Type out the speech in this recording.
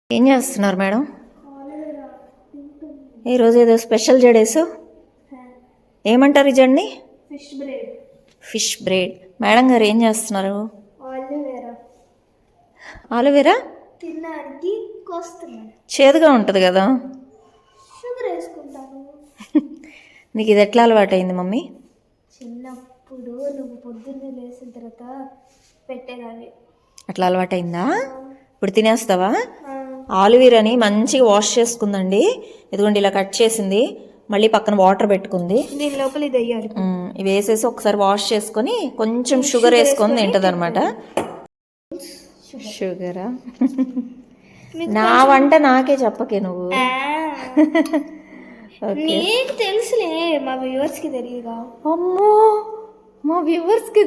ఏం చేస్తున్నారు మేడం? ఈరోజు ఏదో స్పెషల్ జడేసు, ఏమంటారు ఈ జడ్ని? ఫిష్ బ్రేడ్. మేడం గారు ఏం చేస్తున్నారు? ఆలువేరా తినడానికి కోస్తున్నాను. చేదుగా ఉంటుంది కదా. షుగర్ వేసుకుంటాను. నీకు ఇది ఎట్లా అలవాటైంది మమ్మీ? చిన్నప్పుడు నువ్వు పొద్దున్నే లేచిన తర్వాత పెట్టేదాన్ని. అట్లా అలవాటైందా? ఇప్పుడు తినేస్తావా? ఆలువీరని మంచిగా వాష్ చేసుకుందండి. ఇదిగోండి ఇలా కట్ చేసింది, మళ్ళీ పక్కన వాటర్ పెట్టుకుంది. దీని లోపల ఇది వేయాలి. ఇవి వేసేసి ఒకసారి వాష్ చేసుకొని కొంచెం షుగర్ వేసుకొని తింటుంది అనమాట. షుగరా? నా వంట నాకే చెప్పకే నువ్వు. నీకు తెలుసులే, మా వ్యూవర్స్కి తెలియదా? అమ్మో, మా వ్యూవర్స్కి